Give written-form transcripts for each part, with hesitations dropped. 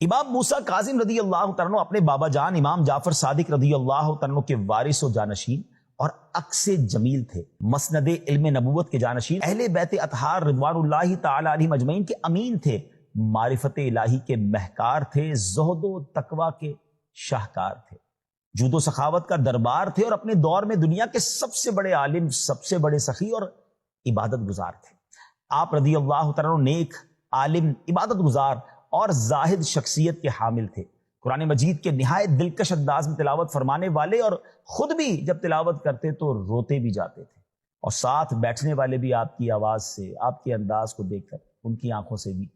امام موسیٰ کاظم رضی اللہ تعالیٰ عنہ اپنے بابا جان امام جعفر صادق رضی اللہ تعالیٰ عنہ کے وارث و جانشین اور عکس جمیل تھے، مسند علم نبوت کے جانشین، اہل بیت اطہار رضوان اللہ تعالی علیہم اجمعین کے امین تھے، معرفت الہی کے مہکار تھے، زہد و تقوی کے شاہکار تھے، جود و سخاوت کا دربار تھے، اور اپنے دور میں دنیا کے سب سے بڑے عالم، سب سے بڑے سخی اور عبادت گزار تھے۔ آپ رضی اللہ تعالیٰ عنہ نیک، عالم، عبادت گزار اور زاہد شخصیت کے حامل تھے، قرآن مجید کے نہایت دلکش انداز میں تلاوت فرمانے والے، اور خود بھی جب تلاوت کرتے تو روتے بھی جاتے تھے، اور ساتھ بیٹھنے والے بھی آپ کی آواز سے، آپ کے انداز کو دیکھ کر ان کی آنکھوں سے بھی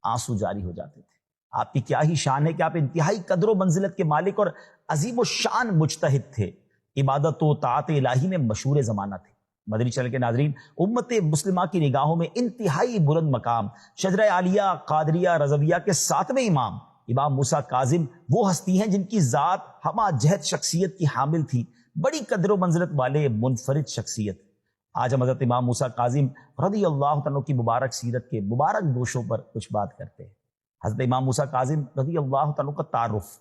آنسو جاری ہو جاتے تھے۔ آپ کی کیا ہی شان ہے کہ آپ انتہائی قدر و منزلت کے مالک اور عظیم و شان مجتہد تھے، عبادت و طاعت الہی میں مشہور زمانہ تھے۔ مدنی چینل کے ناظرین، امت مسلمہ کی نگاہوں میں انتہائی بلند مقام، شجرہ عالیہ قادریہ رضویہ کے 7ویں امام موسیٰ کاظم وہ ہستی ہیں جن کی ذات ہمہ جہت شخصیت کی حامل تھی، بڑی قدر و منزلت والے منفرد شخصیت۔ آج ہم حضرت امام موسیٰ کاظم رضی اللہ عنہ کی مبارک سیرت کے مبارک گوشوں پر کچھ بات کرتے ہیں۔ حضرت امام موسیٰ کاظم رضی اللہ عنہ کا تعارف: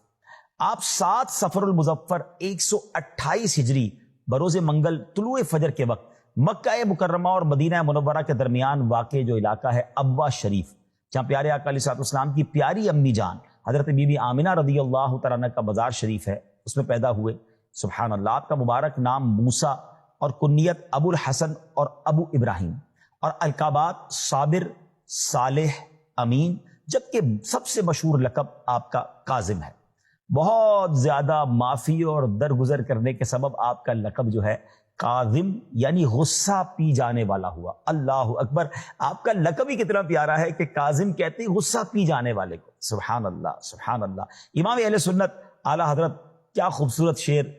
آپ 7 صفر المظفر 128 ہجری بروز منگل طلوع فجر کے وقت مکہ مکرمہ اور مدینہ منورہ کے درمیان واقع جو علاقہ ہے ابا شریف، جہاں پیارے آقا علیہ السلام کی پیاری امی جان حضرت بی بی آمنہ رضی اللہ تعالیٰ عنہ کا مزار شریف ہے، اس میں پیدا ہوئے۔ سبحان اللہ، آپ کا مبارک نام موسیٰ اور کنیت ابو الحسن اور ابو ابراہیم، اور القابات صابر، صالح، امین، جبکہ سب سے مشہور لقب آپ کا کاظم ہے۔ بہت زیادہ معافی اور درگزر کرنے کے سبب آپ کا لقب جو ہے کاظم یعنی غصہ پی جانے والا ہوا۔ اللہ اکبر، آپ کا لقب ہی کتنا پیارا ہے کہ کاظم کہتے ہیں غصہ پی جانے والے کو۔ سبحان اللہ، سبحان اللہ۔ امام اہل سنت اعلی حضرت کیا خوبصورت شعر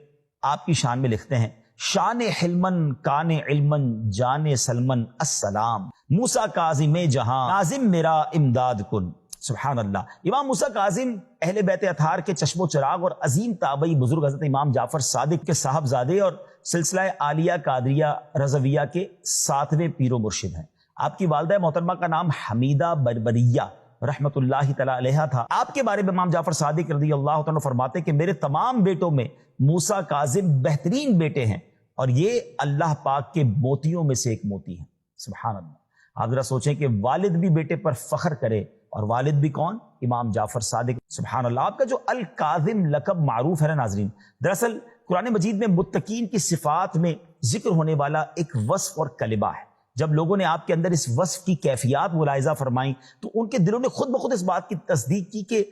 آپ کی شان میں لکھتے ہیں: شان حلمن کان علمن جان سلمن السلام، موسیٰ کاظم جہاں ناظم میرا امداد کن۔ سبحان اللہ۔ امام موسیٰ کاظم اہل بیت اطہار کے چشم و چراغ اور عظیم تابعی بزرگ حضرت امام جعفر صادق کے صاحبزادے اور سلسلہ عالیہ قادریہ رضویہ کے 7ویں پیر و مرشد ہیں۔ آپ کی والدہ محترمہ کا نام حمیدہ بربریہ رحمت اللہ تعالی علیہا تھا۔ آپ کے بارے میں امام جعفر صادق رضی اللہ عنہ فرماتے کہ میرے تمام بیٹوں میں موسیٰ کاظم بہترین بیٹے ہیں، اور یہ اللہ پاک کے موتیوں میں سے ایک موتی ہیں۔ سبحان اللہ۔ آپ ذرا سوچیں کہ والد بھی بیٹے پر فخر کرے، اور والد بھی کون؟ امام جعفر صادق۔ سبحان اللہ۔ آپ کا جو الکاظم لقب معروف ہے نا ناظرین، دراصل قرآن مجید میں متقین کی صفات میں ذکر ہونے والا ایک وصف اور کلمہ ہے۔ جب لوگوں نے آپ کے اندر اس وصف کی کیفیات ملاحظہ فرمائیں تو ان کے دلوں نے خود بخود اس بات کی تصدیق کی کہ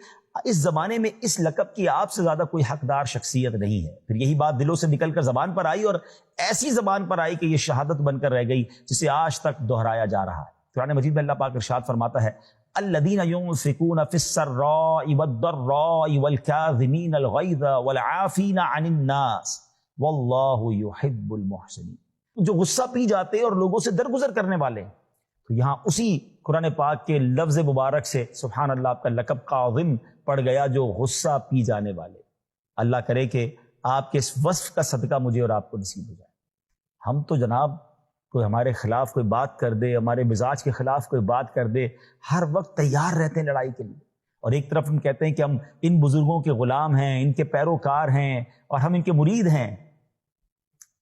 اس زمانے میں اس لقب کی آپ سے زیادہ کوئی حقدار شخصیت نہیں ہے۔ پھر یہی بات دلوں سے نکل کر زبان پر آئی، اور ایسی زبان پر آئی کہ یہ شہادت بن کر رہ گئی جسے آج تک دہرایا جا رہا ہے۔ قرآن مجید میں اللہ پاک ارشاد فرماتا ہے: الذین ينفقون فی السراء والضراء والکاظمین الغیظ والعافین عن الناس واللہ یحب المحسنین، جو غصہ پی جاتے اور لوگوں سے درگزر کرنے والے ہیں۔ تو یہاں اسی قرآن پاک کے لفظ مبارک سے سبحان اللہ آپ کا لقب کاظم پڑ گیا، جو غصہ پی جانے والے۔ اللہ کرے کہ آپ کے اس وصف کا صدقہ مجھے اور آپ کو نصیب ہو جائے۔ ہم تو جناب کوئی ہمارے خلاف کوئی بات کر دے، ہمارے مزاج کے خلاف کوئی بات کر دے، ہر وقت تیار رہتے ہیں لڑائی کے لیے، اور ایک طرف ہم کہتے ہیں کہ ہم ان بزرگوں کے غلام ہیں، ان کے پیروکار ہیں، اور ہم ان کے مرید ہیں۔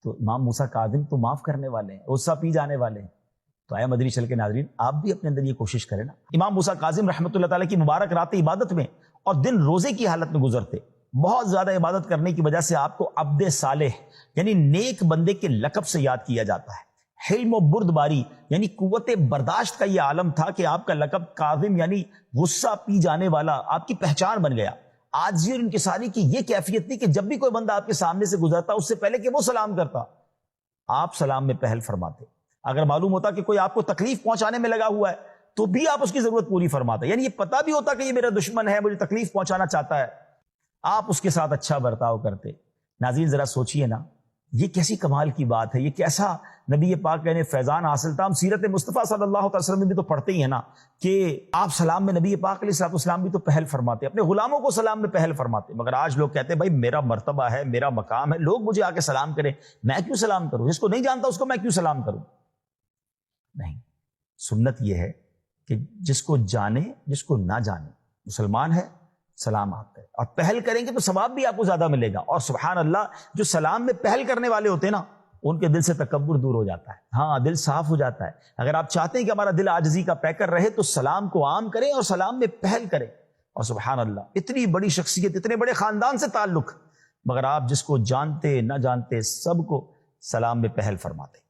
تو امام موسیٰ کاظم تو معاف کرنے والے ہیں، غصہ پی جانے والے ہیں۔ تو آیا مدنی چل کے ناظرین، آپ بھی اپنے اندر یہ کوشش کریں نا۔ امام موسیٰ کاظم رحمۃ اللہ تعالیٰ کی مبارک رات عبادت میں اور دن روزے کی حالت میں گزرتے۔ بہت زیادہ عبادت کرنے کی وجہ سے آپ کو عبد صالح یعنی نیک بندے کے لقب سے یاد کیا جاتا ہے۔ حلم و بردباری یعنی قوت برداشت کا یہ عالم تھا کہ آپ کا لقب کاظم یعنی غصہ پی جانے والا آپ کی پہچان بن گیا۔ عاجزی اور انکساری کی یہ کیفیت تھی کہ جب بھی کوئی بندہ آپ کے سامنے سے گزرتا، اس سے پہلے کہ وہ سلام کرتا، آپ سلام میں پہل فرماتے۔ اگر معلوم ہوتا کہ کوئی آپ کو تکلیف پہنچانے میں لگا ہوا ہے تو بھی آپ اس کی ضرورت پوری فرماتے، یعنی یہ پتہ بھی ہوتا کہ یہ میرا دشمن ہے، مجھے تکلیف پہنچانا چاہتا ہے، آپ اس کے ساتھ اچھا برتاؤ کرتے۔ ناظرین ذرا سوچئے نا، یہ کیسی کمال کی بات ہے، یہ کیسا نبی پاک نے فیضان حاصل تھا۔ ہم سیرت مصطفیٰ صلی اللہ علیہ وسلم میں بھی تو پڑھتے ہی ہیں نا کہ آپ سلام میں نبی پاک علیہ السلام بھی تو پہل فرماتے، اپنے غلاموں کو سلام میں پہل فرماتے۔ مگر آج لوگ کہتے ہیں بھائی میرا مرتبہ ہے، میرا مقام ہے، لوگ مجھے آ کے سلام کریں، میں کیوں سلام کروں؟ جس کو نہیں جانتا اس کو میں کیوں سلام کروں؟ نہیں، سنت یہ ہے کہ جس کو جانے جس کو نہ جانے، مسلمان ہے سلام آپ کریں، اور پہل کریں گے تو ثواب بھی آپ کو زیادہ ملے گا۔ اور سبحان اللہ، جو سلام میں پہل کرنے والے ہوتے ہیں نا، ان کے دل سے تکبر دور ہو جاتا ہے، ہاں دل صاف ہو جاتا ہے۔ اگر آپ چاہتے ہیں کہ ہمارا دل عاجزی کا پیکر رہے تو سلام کو عام کریں اور سلام میں پہل کریں۔ اور سبحان اللہ، اتنی بڑی شخصیت، اتنے بڑے خاندان سے تعلق، مگر آپ جس کو جانتے نہ جانتے سب کو سلام میں پہل فرماتے۔